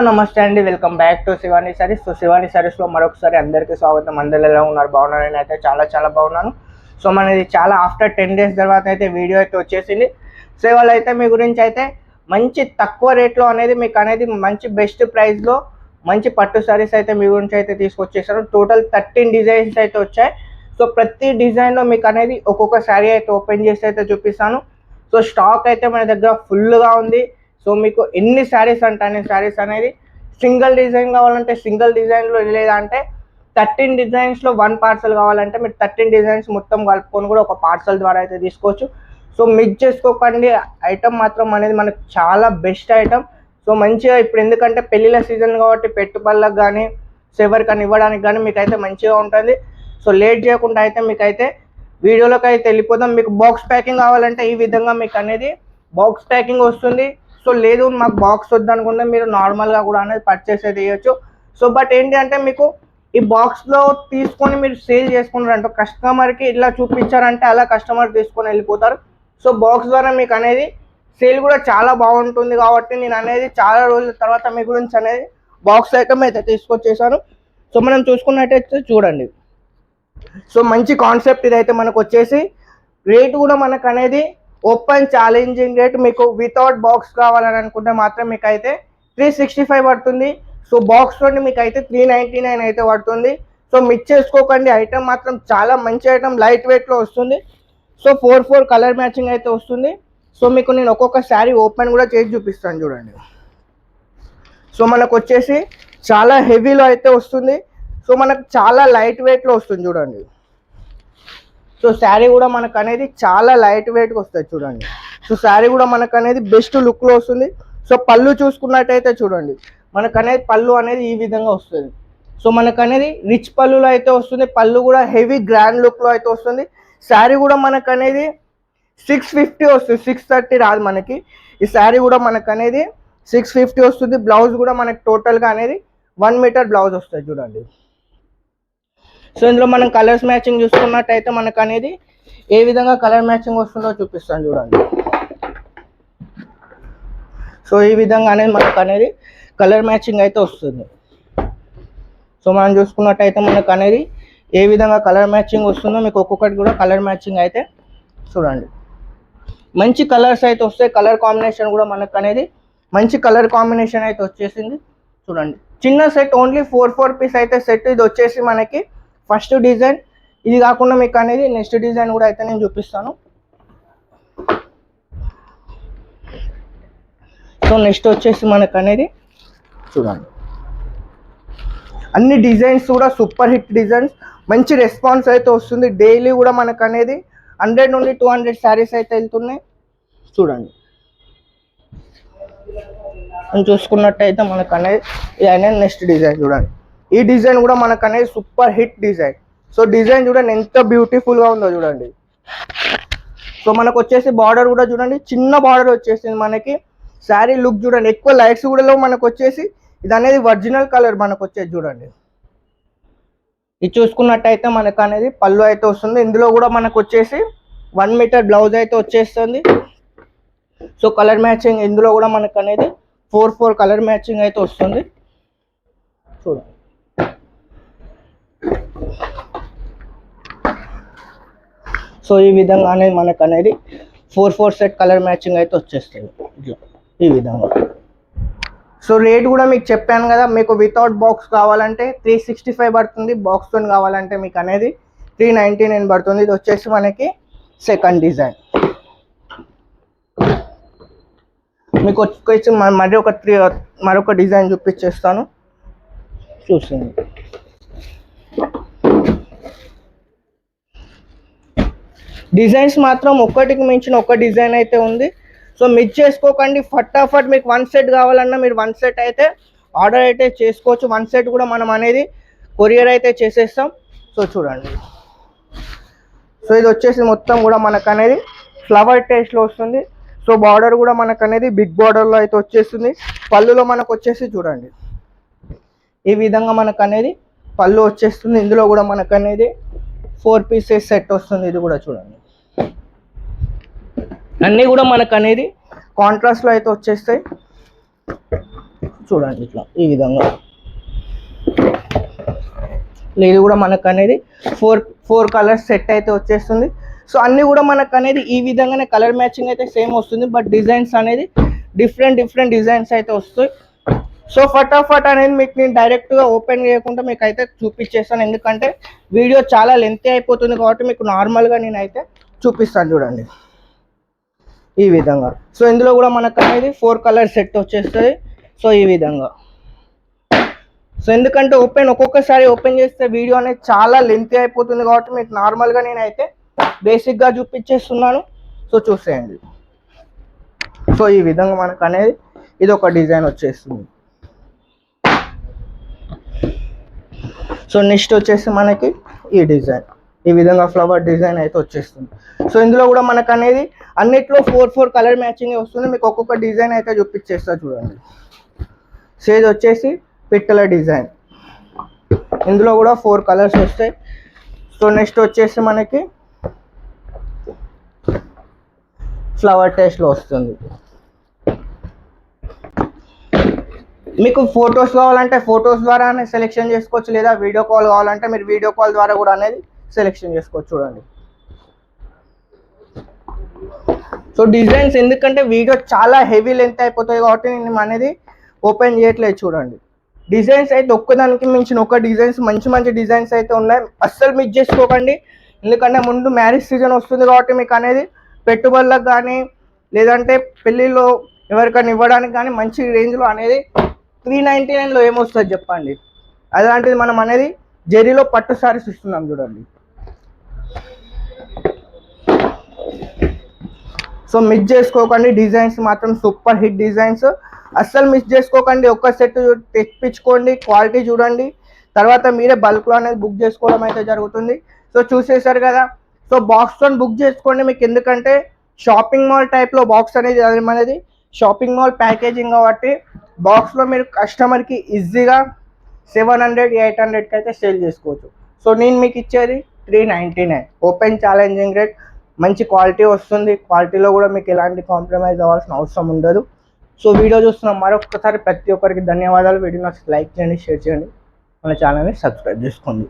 నమస్తే అండి, welcome back to Shivani Sarees. So Shivani సారీస్లో మరొకసారి అందరికీ స్వాగతం. అందరూ ఎలా ఉన్నారు? బాగున్నారని అయితే చాలా బాగున్నాను. సో మనది చాలా ఆఫ్టర్ 10 days తర్వాత అయితే వీడియో అయితే వచ్చేసింది. సో ఇవాళ అయితే మీ గురించి అయితే మంచి తక్కువ రేట్లో అనేది మీకు అనేది మంచి బెస్ట్ ప్రైస్లో మంచి పట్టు సారీస్ అయితే మీ గురించి అయితే తీసుకొచ్చేసాను. టోటల్ 13 డిజైన్స్ అయితే వచ్చాయి. సో ప్రతి డిజైన్లో మీకు అనేది ఒక్కొక్క శారీ అయితే ఓపెన్ చేసి అయితే చూపిస్తాను. సో స్టాక్ అయితే మన దగ్గర ఫుల్గా ఉంది. సో మీకు ఎన్ని శారీస్ అంటే అన్ని శారీస్ అనేది సింగిల్ డిజైన్ కావాలంటే సింగిల్ డిజైన్లో, లేదంటే 13 డిజైన్స్లో 1 పార్సల్ కావాలంటే మీరు 13 డిజైన్స్ మొత్తం కలుపుకొని కూడా ఒక పార్సల్ ద్వారా అయితే తీసుకోవచ్చు. సో మిక్స్ చేసుకోకండి. ఐటమ్ మాత్రం అనేది మనకు చాలా బెస్ట్ ఐటమ్. సో మంచిగా ఇప్పుడు ఎందుకంటే పెళ్ళిళ్ళ సీజన్ కాబట్టి పెట్టుబడులకు కానీ ఎవరికైనా ఇవ్వడానికి కానీ మీకు అయితే మంచిగా ఉంటుంది. సో లేట్ చేయకుండా అయితే మీకైతే వీడియోలోకి అయితే వెళ్ళిపోదాం. మీకు బాక్స్ ప్యాకింగ్ కావాలంటే ఈ విధంగా మీకు అనేది బాక్స్ ప్యాకింగ్ వస్తుంది. సో లేదు మాకు బాక్స్ వద్దనుకుంటే మీరు నార్మల్గా కూడా అనేది పర్చేస్ అయితే చేయొచ్చు. సో బట్ ఏంటి అంటే మీకు ఈ బాక్స్లో తీసుకొని మీరు సేల్ చేసుకుంటారంటే కస్టమర్కి ఇలా చూపించారంటే అలా కస్టమర్ తీసుకొని వెళ్ళిపోతారు. సో బాక్స్ ద్వారా మీకు అనేది సేల్ కూడా చాలా బాగుంటుంది కాబట్టి నేను అనేది చాలా రోజుల తర్వాత మీ గురించి అనేది బాక్స్ ఐటమ్ అయితే తీసుకొచ్చేసాను. సో మనం చూసుకున్నట్టయితే చూడండి. సో మంచి కాన్సెప్ట్ ఇదైతే మనకు వచ్చేసి రేట్ కూడా మనకు అనేది ఓపెన్ ఛాలెంజింగ్ రేట్. మీకు వితౌట్ బాక్స్ కావాలని అనుకుంటే మాత్రం మీకు అయితే 365 పడుతుంది. సో బాక్స్ తోటి మీకు అయితే 399 అయితే పడుతుంది. సో మిక్స్ చేసుకోకండి. ఐటమ్ మాత్రం చాలా మంచి ఐటమ్, లైట్ వెయిట్లో వస్తుంది. సో 4 కలర్ మ్యాచింగ్ అయితే వస్తుంది. సో మీకు నేను ఒక్కొక్క శారీ ఓపెన్ కూడా చేసి చూపిస్తాను చూడండి. సో మనకు వచ్చేసి చాలా హెవీలో అయితే వస్తుంది. సో మనకు చాలా లైట్ వెయిట్లో వస్తుంది చూడండి. సో శారీ కూడా మనకు అనేది చాలా లైట్ వెయిట్గా వస్తుంది చూడండి. సో శారీ కూడా మనకు అనేది బెస్ట్ లుక్లో వస్తుంది. సో పళ్ళు చూసుకున్నట్టయితే చూడండి, మనకు అనేది పళ్ళు అనేది ఈ విధంగా వస్తుంది. సో మనకు అనేది రిచ్ పళ్ళులో అయితే వస్తుంది. పళ్ళు కూడా హెవీ గ్రాండ్ లుక్లో అయితే వస్తుంది. శారీ కూడా మనకు అనేది 650 వస్తుంది, 630 రాదు మనకి. ఈ శారీ కూడా మనకు అనేది 650 వస్తుంది. బ్లౌజ్ కూడా మనకి టోటల్గా అనేది 1 మీటర్ బ్లౌజ్ వస్తుంది చూడండి. సో ఇందులో మనం కలర్స్ మ్యాచింగ్ చూసుకున్నట్టయితే మనకు అనేది ఏ విధంగా కలర్ మ్యాచింగ్ వస్తుందో చూపిస్తాను చూడండి. సో ఈ విధంగా అనేది మనకు అనేది కలర్ మ్యాచింగ్ అయితే వస్తుంది. సో మనం చూసుకున్నట్టయితే మనకు అనేది ఏ విధంగా కలర్ మ్యాచింగ్ వస్తుందో మీకు ఒక్కొక్కటి కూడా కలర్ మ్యాచింగ్ అయితే చూడండి. మంచి కలర్స్ అయితే వస్తాయి. కలర్ కాంబినేషన్ కూడా మనకు అనేది మంచి కలర్ కాంబినేషన్ అయితే వచ్చేసింది చూడండి. చిన్న సెట్ ఓన్లీ 4 పీస్ అయితే సెట్. ఇది వచ్చేసి మనకి ఫస్ట్ డిజైన్. ఇది కాకుండా మీకు అనేది నెక్స్ట్ డిజైన్ కూడా అయితే నేను చూపిస్తాను. సో నెక్స్ట్ వచ్చేసి మనకు అనేది చూడండి, అన్ని డిజైన్స్ కూడా సూపర్ హిట్ డిజైన్స్, మంచి రెస్పాన్స్ అయితే వస్తుంది. డైలీ కూడా మనకు అనేది 100 నుండి 200 శారీస్ అయితే వెళ్తున్నాయి చూడండి. చూసుకున్నట్టయితే మనకు అనేది ఇది అనేది నెక్స్ట్ డిజైన్ చూడండి. ఈ డిజైన్ కూడా మనకు అనేది super hit design. So design చూడండి ఎంత బ్యూటిఫుల్గా ఉందో చూడండి. సో మనకు వచ్చేసి బార్డర్ కూడా చూడండి, చిన్న బార్డర్ వచ్చేసింది మనకి. శారీ లుక్ చూడండి, ఎక్కువ లైట్స్ కూడా మనకు వచ్చేసి ఇది అనేది ఒరిజినల్ కలర్ మనకు వచ్చేది చూడండి. ఇది చూసుకున్నట్టయితే మనకు అనేది పళ్ళు అయితే వస్తుంది. ఇందులో కూడా మనకు వచ్చేసి 1 మీటర్ బ్లౌజ్ అయితే వచ్చేస్తుంది. సో కలర్ మ్యాచింగ్ ఇందులో కూడా మనకు అనేది 4 కలర్ మ్యాచింగ్ అయితే వస్తుంది చూడండి. సో ఈ విధంగా అనేది మనకు అనేది 4 సెట్ కలర్ మ్యాచింగ్ అయితే వచ్చేస్తుంది ఈ విధంగా. సో రేట్ కూడా మీకు చెప్పాను కదా, మీకు వితౌట్ బాక్స్ కావాలంటే 365 పడుతుంది. బాక్స్తో కావాలంటే మీకు అనేది 399 పడుతుంది. ఇది వచ్చేసి మనకి సెకండ్ డిజైన్. మీకు వచ్చేసి మరొక డిజైన్ చూపించేస్తాను చూసింది. డిజైన్స్ మాత్రం ఒక్కటికి మించిన ఒక డిజైన్ అయితే ఉంది. సో మిక్స్ చేసుకోకండి. ఫటాఫట్ మీకు 1 సెట్ కావాలన్నా మీరు 1 సెట్ అయితే ఆర్డర్ అయితే చేసుకోవచ్చు. 1 సెట్ కూడా మనం అనేది కొరియర్ అయితే చేసేస్తాం. సో చూడండి. సో ఇది వచ్చేసి మొత్తం కూడా మనకు అనేది ఫ్లవర్ టేస్ట్లో వస్తుంది. సో బార్డర్ కూడా మనకు అనేది బిగ్ బార్డర్లో అయితే వచ్చేస్తుంది. పళ్ళులో మనకు వచ్చేసి చూడండి ఈ విధంగా మనకు అనేది పళ్ళు వచ్చేస్తుంది. ఇందులో కూడా మనకు అనేది 4 పీసెస్ సెట్ వస్తుంది. ఇది కూడా చూడండి, అన్నీ కూడా మనకు అనేది కాంట్రాస్ట్లో అయితే వచ్చేస్తాయి. చూడండి ఇట్లా ఈ విధంగా. ఇది కూడా మనకు అనేది ఫోర్ కలర్స్ సెట్ అయితే వచ్చేస్తుంది. సో అన్నీ కూడా మనకు అనేది ఈ విధంగానే కలర్ మ్యాచింగ్ అయితే సేమ్ వస్తుంది, బట్ డిజైన్స్ అనేది డిఫరెంట్ డిజైన్స్ అయితే వస్తాయి. సో ఫటాఫట్ అనేది మీకు నేను డైరెక్ట్గా ఓపెన్ చేయకుండా మీకు అయితే చూపించేస్తాను, ఎందుకంటే వీడియో చాలా లెంతీ అయిపోతుంది కాబట్టి మీకు నార్మల్గా నేనైతే చూపిస్తాను చూడండి ఈ విధంగా. సో ఇందులో కూడా మనకు అనేది 4 కలర్ సెట్ వచ్చేస్తుంది. సో ఈ విధంగా. సో ఎందుకంటే ఒక్కొక్కసారి ఓపెన్ చేస్తే వీడియో అనేది చాలా లెంతీ అయిపోతుంది కాబట్టి మీకు నార్మల్గా నేనైతే బేసిక్గా చూపించేస్తున్నాను. సో చూసేయండి. సో ఈ విధంగా మనకు అనేది ఇది ఒక డిజైన్ వచ్చేస్తుంది. సో నెక్స్ట్ వచ్చేసి మనకి ఈ డిజైన్ ఈ విధంగా ఫ్లవర్ డిజైన్ అయితే వచ్చేస్తుంది. సో ఇందులో కూడా మనకు అనేది అన్నిట్లో 4 కలర్ మ్యాచింగ్ వస్తుంది. మీకు ఒక్కొక్క డిజైన్ అయితే చూపించేస్తా చూడండి. సో ఇది వచ్చేసి పిట్టల డిజైన్, ఇందులో కూడా 4 కలర్స్ వస్తాయి. సో నెక్స్ట్ వచ్చేసి మనకి ఫ్లవర్ టేస్ట్లో వస్తుంది. మీకు ఫొటోస్ కావాలంటే ఫొటోస్ ద్వారానే సెలెక్షన్ చేసుకోవచ్చు, లేదా వీడియో కాల్ కావాలంటే మీరు వీడియో కాల్ ద్వారా కూడా అనేది సెలెక్షన్ చేసుకోవచ్చు చూడండి. సో డిజైన్స్ ఎందుకంటే వీడియో చాలా హెవీ లెంత్ అయిపోతుంది కాబట్టి నేను అనేది ఓపెన్ చేయట్లేదు చూడండి. డిజైన్స్ అయితే ఒక్కదానికి మించిన ఒక డిజైన్స్ మంచి డిజైన్స్ అయితే ఉన్నాయి, అస్సలు మిస్ చేసుకోకండి. ఎందుకంటే ముందు మ్యారేజ్ సీజన్ వస్తుంది కాబట్టి మీకు అనేది పెట్టుబడులకు కానీ లేదంటే పెళ్ళిలో ఎవరికైనా ఇవ్వడానికి కానీ మంచి రేంజ్లో అనేది 399లో ఏమొస్తుంది చెప్పండి. అలాంటిది మనం అనేది జెరీలో పట్టు సారీస్ ఇస్తున్నాం చూడండి. సో మిస్ చేసుకోకండి, డిజైన్స్ మాత్రం సూపర్ హిట్ డిజైన్స్, అస్సలు మిస్ చేసుకోకండి. ఒక్క సెట్ తెప్పించుకోండి, క్వాలిటీ చూడండి, తర్వాత మీరే బల్క్లో అనేది బుక్ చేసుకోవడం అయితే జరుగుతుంది. సో చూసేశారు కదా. సో బాక్స్తో బుక్ చేసుకోండి మీకు, ఎందుకంటే షాపింగ్ మాల్ టైప్లో బాక్స్ అనేది షాపింగ్ మాల్ ప్యాకేజింగ్ కాబట్టి బాక్స్లో మీరు కస్టమర్కి ఈజీగా 700-800కి అయితే సేల్ చేసుకోవచ్చు. సో నేను మీకు ఇచ్చేది 399 ఓపెన్ ఛాలెంజింగ్ రేట్, మంచి క్వాలిటీ వస్తుంది. క్వాలిటీలో కూడా మీకు ఎలాంటి కాంప్రమైజ్ అవ్వాల్సిన అవసరం ఉండదు. సో వీడియో చూస్తున్నాం మరొకసారి ప్రతి ఒక్కరికి ధన్యవాదాలు. వీడియో నచ్చితే లైక్ చేయండి, షేర్ చేయండి, మన ఛానల్ని సబ్స్క్రైబ్ చేసుకోండి.